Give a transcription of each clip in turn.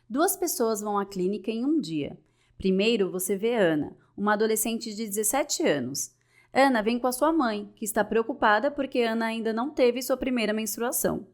Duas pessoas vão à clínica em um dia. Primeiro, você vê Ana, uma adolescente de 17 anos. Ana vem com a sua mãe, que está preocupada porque Ana ainda não teve sua primeira menstruação.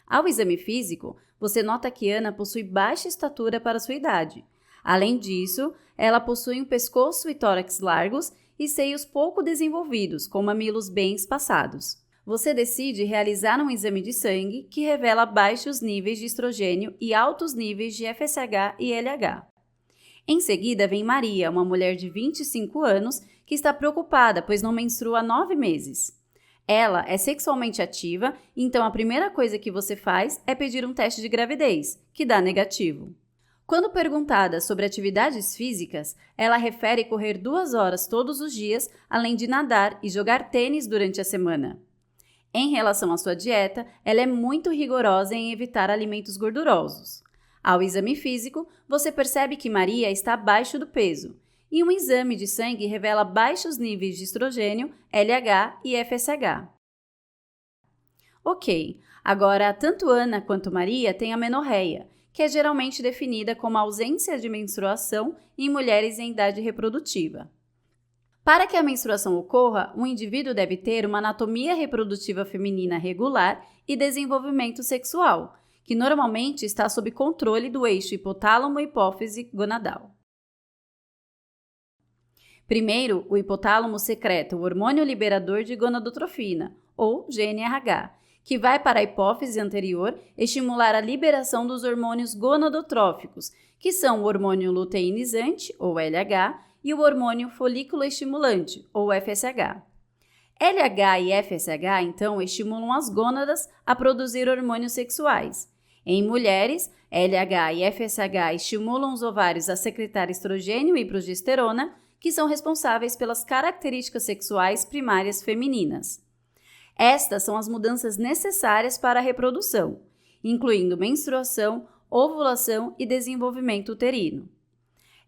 Ao exame físico, você nota que Ana possui baixa estatura para sua idade. Além disso, ela possui um pescoço e tórax largos e seios pouco desenvolvidos, com mamilos bem espaçados. Você decide realizar um exame de sangue que revela baixos níveis de estrogênio e altos níveis de FSH e LH. Em seguida vem Maria, uma mulher de 25 anos que está preocupada, pois não menstrua há 9 meses. Ela é sexualmente ativa, então a primeira coisa que você faz é pedir um teste de gravidez, que dá negativo. Quando perguntada sobre atividades físicas, ela refere correr 2 horas todos os dias, além de nadar e jogar tênis durante a semana. Em relação à sua dieta, ela é muito rigorosa em evitar alimentos gordurosos. Ao exame físico, você percebe que Maria está abaixo do peso, e um exame de sangue revela baixos níveis de estrogênio, LH e FSH. Ok, agora tanto Ana quanto Maria têm amenorreia, que é geralmente definida como a ausência de menstruação em mulheres em idade reprodutiva. Para que a menstruação ocorra, um indivíduo deve ter uma anatomia reprodutiva feminina regular e desenvolvimento sexual, que normalmente está sob controle do eixo hipotálamo-hipófise gonadal. Primeiro, o hipotálamo secreta o hormônio liberador de gonadotrofina, ou GnRH, que vai para a hipófise anterior estimular a liberação dos hormônios gonadotróficos, que são o hormônio luteinizante, ou LH, e o hormônio folículo estimulante, ou FSH. LH e FSH, então, estimulam as gônadas a produzir hormônios sexuais. Em mulheres, LH e FSH estimulam os ovários a secretar estrogênio e progesterona, que são responsáveis pelas características sexuais primárias femininas. Estas são as mudanças necessárias para a reprodução, incluindo menstruação, ovulação e desenvolvimento uterino.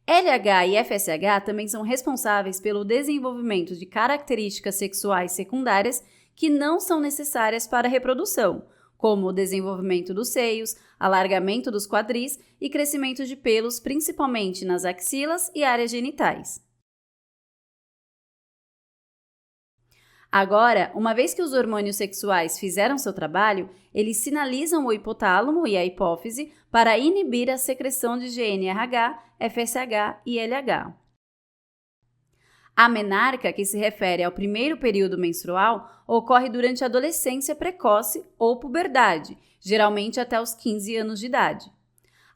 LH e FSH também são responsáveis pelo desenvolvimento de características sexuais secundárias que não são necessárias para a reprodução, como o desenvolvimento dos seios, alargamento dos quadris e crescimento de pelos, principalmente nas axilas e áreas genitais. Agora, uma vez que os hormônios sexuais fizeram seu trabalho, eles sinalizam o hipotálamo e a hipófise para inibir a secreção de GnRH, FSH e LH. A menarca, que se refere ao primeiro período menstrual, ocorre durante a adolescência precoce ou puberdade, geralmente até os 15 anos de idade.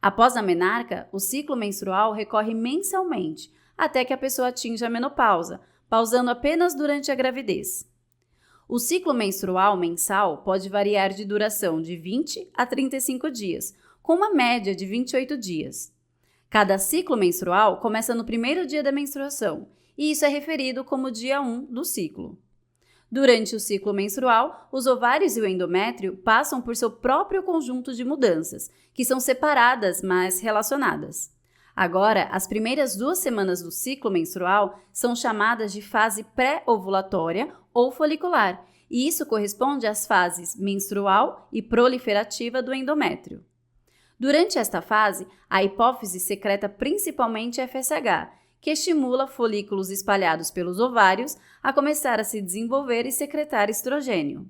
Após a menarca, o ciclo menstrual recorre mensalmente, até que a pessoa atinja a menopausa, pausando apenas durante a gravidez. O ciclo menstrual mensal pode variar de duração de 20 a 35 dias, com uma média de 28 dias. Cada ciclo menstrual começa no primeiro dia da menstruação, e isso é referido como dia 1 do ciclo. Durante o ciclo menstrual, os ovários e o endométrio passam por seu próprio conjunto de mudanças, que são separadas, mas relacionadas. Agora, as primeiras 2 semanas do ciclo menstrual são chamadas de fase pré-ovulatória ou folicular, e isso corresponde às fases menstrual e proliferativa do endométrio. Durante esta fase, a hipófise secreta principalmente FSH, que estimula folículos espalhados pelos ovários a começar a se desenvolver e secretar estrogênio.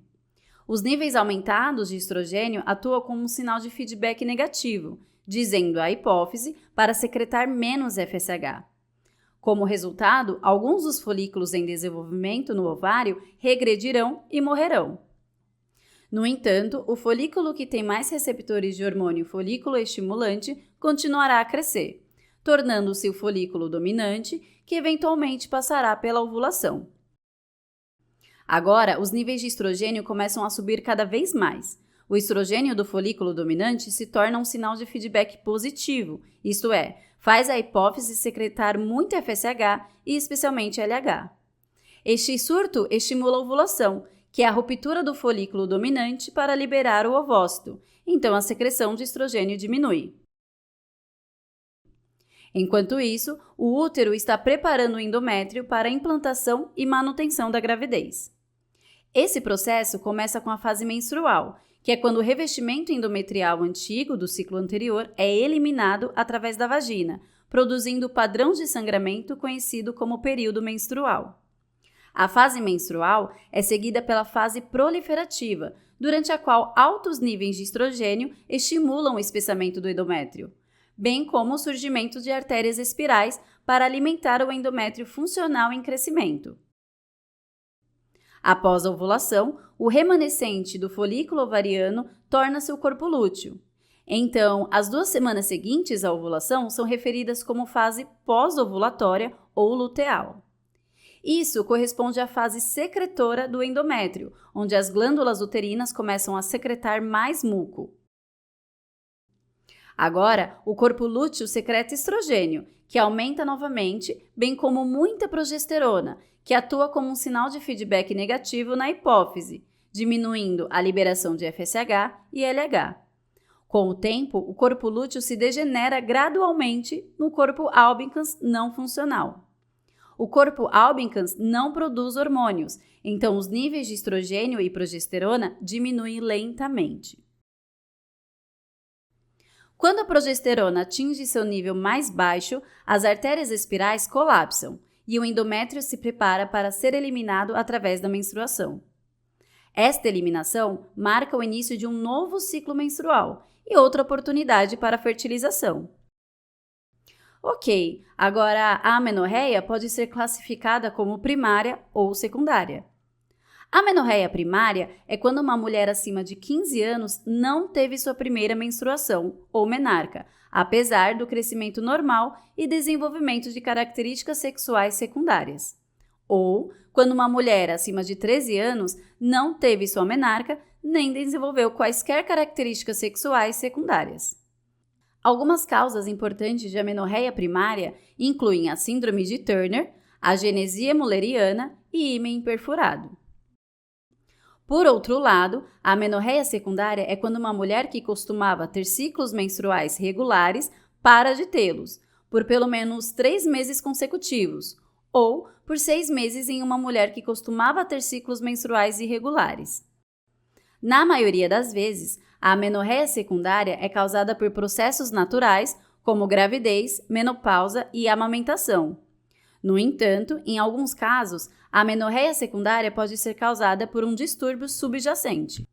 Os níveis aumentados de estrogênio atuam como um sinal de feedback negativo, dizendo à hipófise para secretar menos FSH. Como resultado, alguns dos folículos em desenvolvimento no ovário regredirão e morrerão. No entanto, o folículo que tem mais receptores de hormônio folículo estimulante continuará a crescer, tornando-se o folículo dominante, que eventualmente passará pela ovulação. Agora, os níveis de estrogênio começam a subir cada vez mais. O estrogênio do folículo dominante se torna um sinal de feedback positivo, isto é, faz a hipófise secretar muito FSH e especialmente LH. Este surto estimula a ovulação, que é a ruptura do folículo dominante para liberar o ovócito, então a secreção de estrogênio diminui. Enquanto isso, o útero está preparando o endométrio para a implantação e manutenção da gravidez. Esse processo começa com a fase menstrual, que é quando o revestimento endometrial antigo do ciclo anterior é eliminado através da vagina, produzindo o padrão de sangramento conhecido como período menstrual. A fase menstrual é seguida pela fase proliferativa, durante a qual altos níveis de estrogênio estimulam o espessamento do endométrio, bem como o surgimento de artérias espirais para alimentar o endométrio funcional em crescimento. Após a ovulação, o remanescente do folículo ovariano torna-se o corpo lúteo. Então, as 2 semanas seguintes à ovulação são referidas como fase pós-ovulatória ou luteal. Isso corresponde à fase secretora do endométrio, onde as glândulas uterinas começam a secretar mais muco. Agora, o corpo lúteo secreta estrogênio, que aumenta novamente, bem como muita progesterona, que atua como um sinal de feedback negativo na hipófise, diminuindo a liberação de FSH e LH. Com o tempo, o corpo lúteo se degenera gradualmente no corpo albicans não funcional. O corpo albicans não produz hormônios, então os níveis de estrogênio e progesterona diminuem lentamente. Quando a progesterona atinge seu nível mais baixo, as artérias espirais colapsam e o endométrio se prepara para ser eliminado através da menstruação. Esta eliminação marca o início de um novo ciclo menstrual e outra oportunidade para a fertilização. Ok, agora a amenorreia pode ser classificada como primária ou secundária. A amenorreia primária é quando uma mulher acima de 15 anos não teve sua primeira menstruação, ou menarca, apesar do crescimento normal e desenvolvimento de características sexuais secundárias. Ou quando uma mulher acima de 13 anos não teve sua menarca, nem desenvolveu quaisquer características sexuais secundárias. Algumas causas importantes de amenorreia primária incluem a síndrome de Turner, a genesia mulleriana e ímen perfurado. Por outro lado, a amenorreia secundária é quando uma mulher que costumava ter ciclos menstruais regulares para de tê-los, por pelo menos 3 meses consecutivos, ou por 6 meses em uma mulher que costumava ter ciclos menstruais irregulares. Na maioria das vezes, a amenorreia secundária é causada por processos naturais, como gravidez, menopausa e amamentação. No entanto, em alguns casos, a amenorreia secundária pode ser causada por um distúrbio subjacente.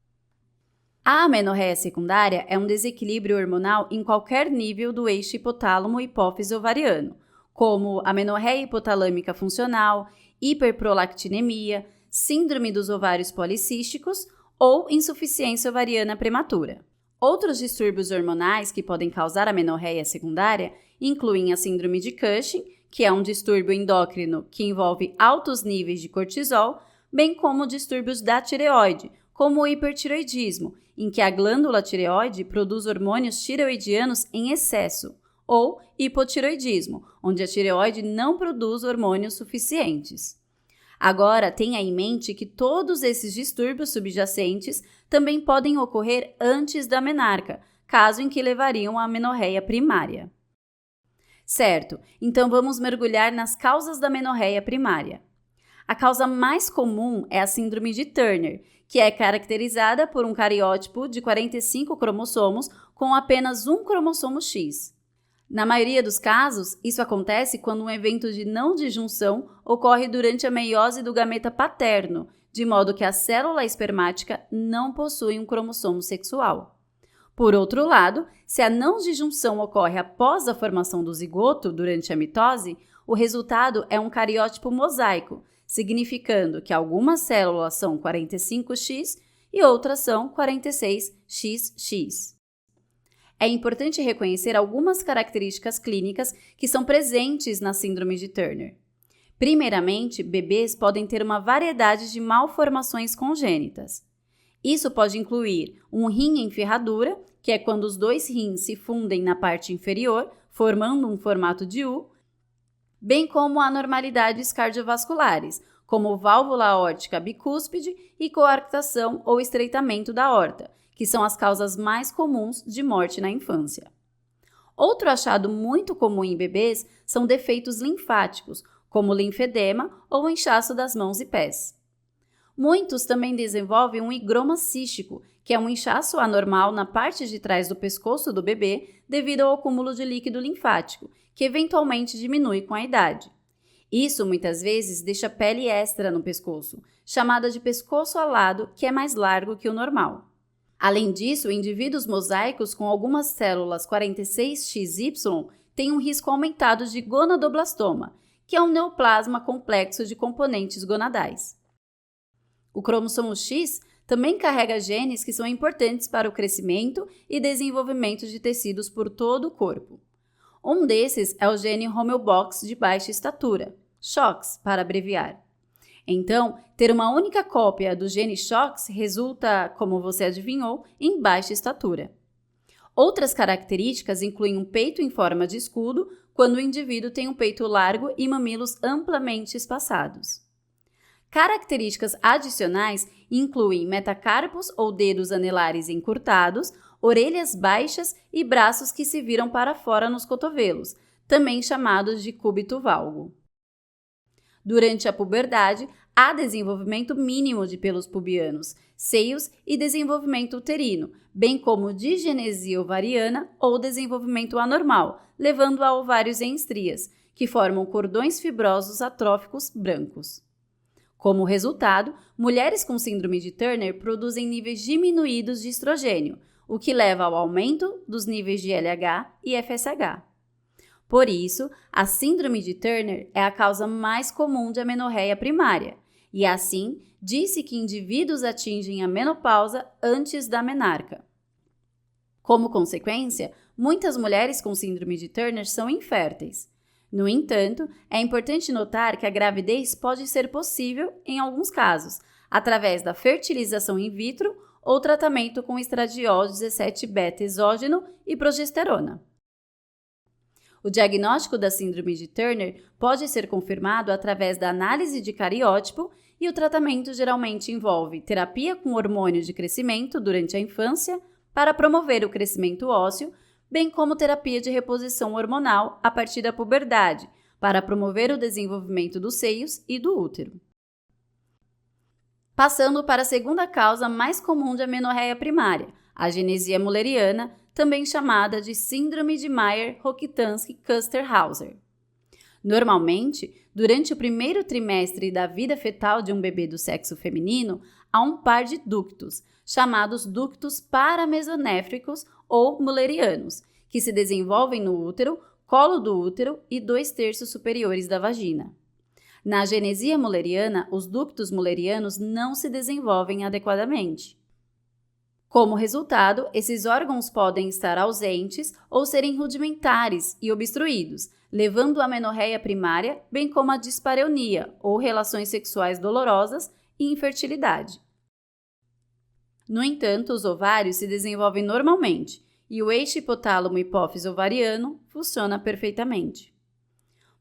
A amenorreia secundária é um desequilíbrio hormonal em qualquer nível do eixo hipotálamo-hipófise ovariano, como amenorreia hipotalâmica funcional, hiperprolactinemia, síndrome dos ovários policísticos ou insuficiência ovariana prematura. Outros distúrbios hormonais que podem causar amenorreia secundária incluem a síndrome de Cushing, que é um distúrbio endócrino que envolve altos níveis de cortisol, bem como distúrbios da tireoide, como o hipertireoidismo, em que a glândula tireoide produz hormônios tireoidianos em excesso, ou hipotireoidismo, onde a tireoide não produz hormônios suficientes. Agora, tenha em mente que todos esses distúrbios subjacentes também podem ocorrer antes da menarca, caso em que levariam à amenorreia primária. Certo, então vamos mergulhar nas causas da amenorreia primária. A causa mais comum é a síndrome de Turner, que é caracterizada por um cariótipo de 45 cromossomos com apenas um cromossomo X. Na maioria dos casos, isso acontece quando um evento de não disjunção ocorre durante a meiose do gameta paterno, de modo que a célula espermática não possui um cromossomo sexual. Por outro lado, se a não disjunção ocorre após a formação do zigoto durante a mitose, o resultado é um cariótipo mosaico, significando que algumas células são 45X e outras são 46XX. É importante reconhecer algumas características clínicas que são presentes na síndrome de Turner. Primeiramente, bebês podem ter uma variedade de malformações congênitas. Isso pode incluir um rim em ferradura, que é quando os 2 rins se fundem na parte inferior, formando um formato de U, bem como anormalidades cardiovasculares, como válvula aórtica bicúspide e coarctação ou estreitamento da aorta, que são as causas mais comuns de morte na infância. Outro achado muito comum em bebês são defeitos linfáticos, como linfedema ou inchaço das mãos e pés. Muitos também desenvolvem um higroma cístico, que é um inchaço anormal na parte de trás do pescoço do bebê devido ao acúmulo de líquido linfático, que eventualmente diminui com a idade. Isso muitas vezes deixa pele extra no pescoço, chamada de pescoço alado, que é mais largo que o normal. Além disso, indivíduos mosaicos com algumas células 46XY têm um risco aumentado de gonadoblastoma, que é um neoplasma complexo de componentes gonadais. O cromossomo X também carrega genes que são importantes para o crescimento e desenvolvimento de tecidos por todo o corpo. Um desses é o gene homeobox de baixa estatura, SHOX para abreviar. Então, ter uma única cópia do gene SHOX resulta, como você adivinhou, em baixa estatura. Outras características incluem um peito em forma de escudo, quando o indivíduo tem um peito largo e mamilos amplamente espaçados. Características adicionais incluem metacarpos ou dedos anelares encurtados, orelhas baixas e braços que se viram para fora nos cotovelos, também chamados de cúbito valgo. Durante a puberdade, há desenvolvimento mínimo de pelos pubianos, seios e desenvolvimento uterino, bem como digenesia ovariana ou desenvolvimento anormal, levando a ovários em estrias, que formam cordões fibrosos atróficos brancos. Como resultado, mulheres com síndrome de Turner produzem níveis diminuídos de estrogênio, o que leva ao aumento dos níveis de LH e FSH. Por isso, a síndrome de Turner é a causa mais comum de amenorreia primária, e assim, disse que indivíduos atingem a menopausa antes da menarca. Como consequência, muitas mulheres com síndrome de Turner são inférteis. No entanto, é importante notar que a gravidez pode ser possível em alguns casos, através da fertilização in vitro ou tratamento com estradiol 17-beta exógeno e progesterona. O diagnóstico da síndrome de Turner pode ser confirmado através da análise de cariótipo e o tratamento geralmente envolve terapia com hormônio de crescimento durante a infância para promover o crescimento ósseo, bem como terapia de reposição hormonal a partir da puberdade, para promover o desenvolvimento dos seios e do útero. Passando para a segunda causa mais comum de amenorreia primária, a agenesia mulleriana, também chamada de síndrome de Mayer-Rokitansky-Kuster-Hauser. Normalmente, durante o primeiro trimestre da vida fetal de um bebê do sexo feminino, há um par de ductos, chamados ductos paramesonéfricos ou mullerianos, que se desenvolvem no útero, colo do útero e 2/3 superiores da vagina. Na agenesia mulleriana, os ductos mullerianos não se desenvolvem adequadamente. Como resultado, esses órgãos podem estar ausentes ou serem rudimentares e obstruídos, levando à amenorreia primária, bem como à dispareunia, ou relações sexuais dolorosas, e infertilidade. No entanto, os ovários se desenvolvem normalmente e o eixo hipotálamo-hipófise ovariano funciona perfeitamente.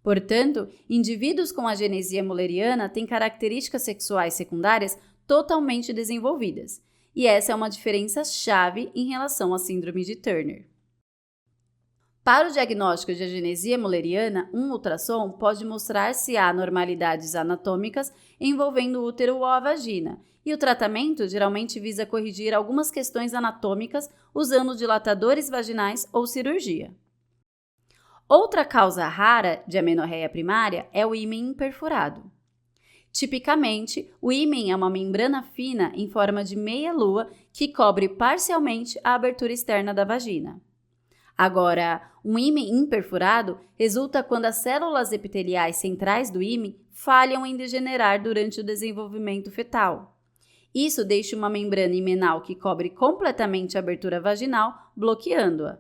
Portanto, indivíduos com agenesia mulleriana têm características sexuais secundárias totalmente desenvolvidas, e essa é uma diferença chave em relação à síndrome de Turner. Para o diagnóstico de agenesia mulleriana, um ultrassom pode mostrar se há anormalidades anatômicas envolvendo o útero ou a vagina, e o tratamento geralmente visa corrigir algumas questões anatômicas usando dilatadores vaginais ou cirurgia. Outra causa rara de amenorreia primária é o ímen imperfurado. Tipicamente, o ímen é uma membrana fina em forma de meia-lua que cobre parcialmente a abertura externa da vagina. Agora, um ímen imperfurado resulta quando as células epiteliais centrais do ímen falham em degenerar durante o desenvolvimento fetal. Isso deixa uma membrana imenal que cobre completamente a abertura vaginal, bloqueando-a.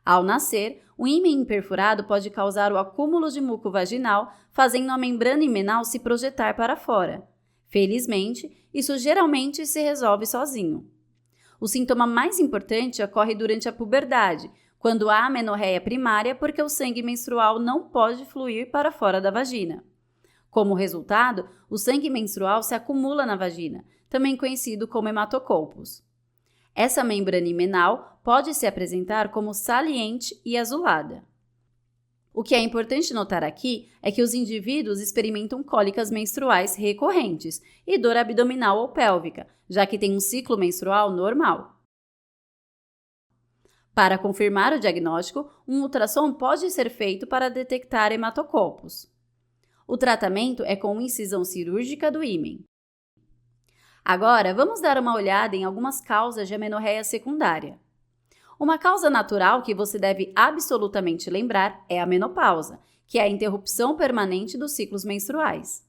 Ao nascer, o ímen imperfurado pode causar o acúmulo de muco vaginal, fazendo a membrana imenal se projetar para fora. Felizmente, isso geralmente se resolve sozinho. O sintoma mais importante ocorre durante a puberdade, quando há amenorreia primária porque o sangue menstrual não pode fluir para fora da vagina. Como resultado, o sangue menstrual se acumula na vagina, também conhecido como hematocolpos. Essa membrana imenal pode se apresentar como saliente e azulada. O que é importante notar aqui é que os indivíduos experimentam cólicas menstruais recorrentes e dor abdominal ou pélvica, já que têm um ciclo menstrual normal. Para confirmar o diagnóstico, um ultrassom pode ser feito para detectar hematococos. O tratamento é com incisão cirúrgica do ímen. Agora, vamos dar uma olhada em algumas causas de amenorreia secundária. Uma causa natural que você deve absolutamente lembrar é a menopausa, que é a interrupção permanente dos ciclos menstruais.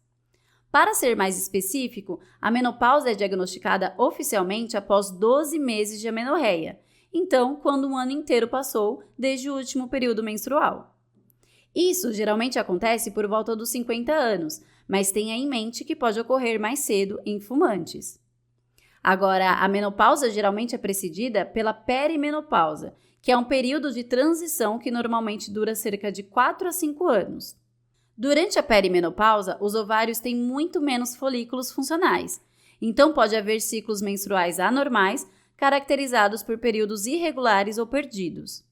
Para ser mais específico, a menopausa é diagnosticada oficialmente após 12 meses de amenorreia, então quando um ano inteiro passou desde o último período menstrual. Isso geralmente acontece por volta dos 50 anos, mas tenha em mente que pode ocorrer mais cedo em fumantes. Agora, a menopausa geralmente é precedida pela perimenopausa, que é um período de transição que normalmente dura cerca de 4 a 5 anos. Durante a perimenopausa, os ovários têm muito menos folículos funcionais, então pode haver ciclos menstruais anormais, caracterizados por períodos irregulares ou perdidos.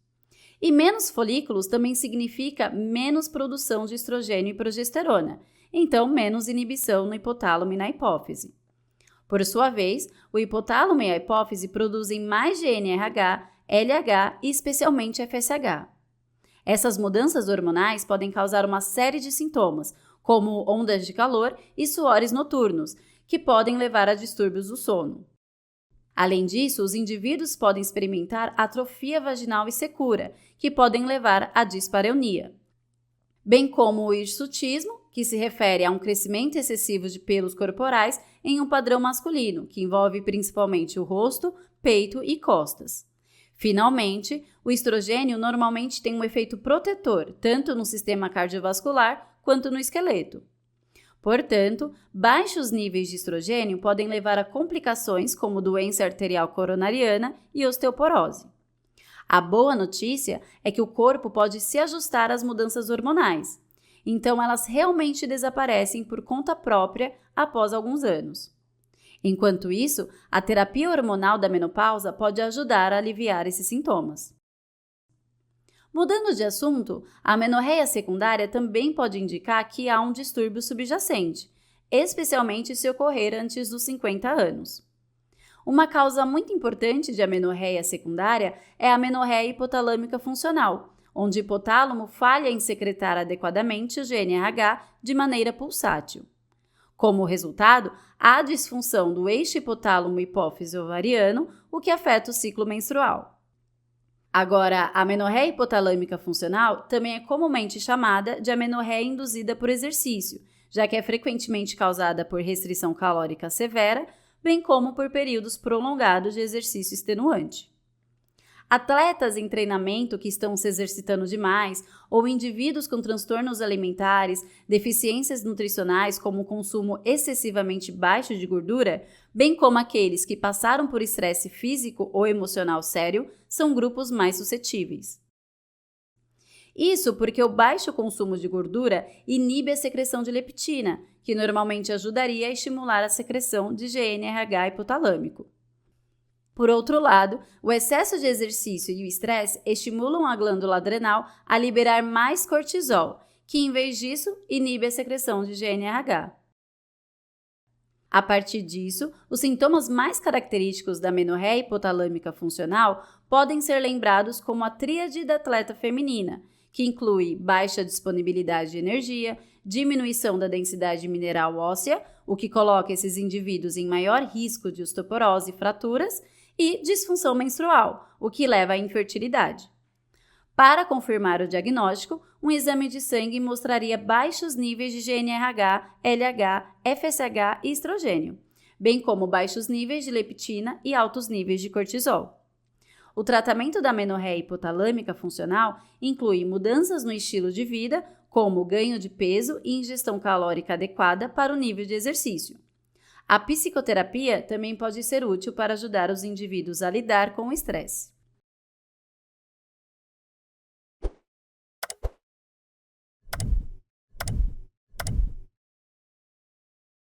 E menos folículos também significa menos produção de estrogênio e progesterona, então menos inibição no hipotálamo e na hipófise. Por sua vez, o hipotálamo e a hipófise produzem mais GNRH, LH e especialmente FSH. Essas mudanças hormonais podem causar uma série de sintomas, como ondas de calor e suores noturnos, que podem levar a distúrbios do sono. Além disso, os indivíduos podem experimentar atrofia vaginal e secura, que podem levar à dispareunia, bem como o hirsutismo, que se refere a um crescimento excessivo de pelos corporais em um padrão masculino, que envolve principalmente o rosto, peito e costas. Finalmente, o estrogênio normalmente tem um efeito protetor, tanto no sistema cardiovascular quanto no esqueleto. Portanto, baixos níveis de estrogênio podem levar a complicações como doença arterial coronariana e osteoporose. A boa notícia é que o corpo pode se ajustar às mudanças hormonais, então elas realmente desaparecem por conta própria após alguns anos. Enquanto isso, a terapia hormonal da menopausa pode ajudar a aliviar esses sintomas. Mudando de assunto, a amenorreia secundária também pode indicar que há um distúrbio subjacente, especialmente se ocorrer antes dos 50 anos. Uma causa muito importante de amenorreia secundária é a amenorreia hipotalâmica funcional, onde o hipotálamo falha em secretar adequadamente o GNRH de maneira pulsátil. Como resultado, há disfunção do eixo hipotálamo-hipófise ovariano, o que afeta o ciclo menstrual. Agora, a amenorreia hipotalâmica funcional também é comumente chamada de amenorreia induzida por exercício, já que é frequentemente causada por restrição calórica severa, bem como por períodos prolongados de exercício extenuante. Atletas em treinamento que estão se exercitando demais ou indivíduos com transtornos alimentares, deficiências nutricionais como o consumo excessivamente baixo de gordura, bem como aqueles que passaram por estresse físico ou emocional sério, são grupos mais suscetíveis. Isso porque o baixo consumo de gordura inibe a secreção de leptina, que normalmente ajudaria a estimular a secreção de GNRH hipotalâmico. Por outro lado, o excesso de exercício e o estresse estimulam a glândula adrenal a liberar mais cortisol, que em vez disso inibe a secreção de GNRH. A partir disso, os sintomas mais característicos da amenorreia hipotalâmica funcional podem ser lembrados como a tríade da atleta feminina, que inclui baixa disponibilidade de energia, diminuição da densidade mineral óssea, o que coloca esses indivíduos em maior risco de osteoporose e fraturas, e disfunção menstrual, o que leva à infertilidade. Para confirmar o diagnóstico, um exame de sangue mostraria baixos níveis de GNRH, LH, FSH e estrogênio, bem como baixos níveis de leptina e altos níveis de cortisol. O tratamento da amenorreia hipotalâmica funcional inclui mudanças no estilo de vida, como ganho de peso e ingestão calórica adequada para o nível de exercício. A psicoterapia também pode ser útil para ajudar os indivíduos a lidar com o estresse.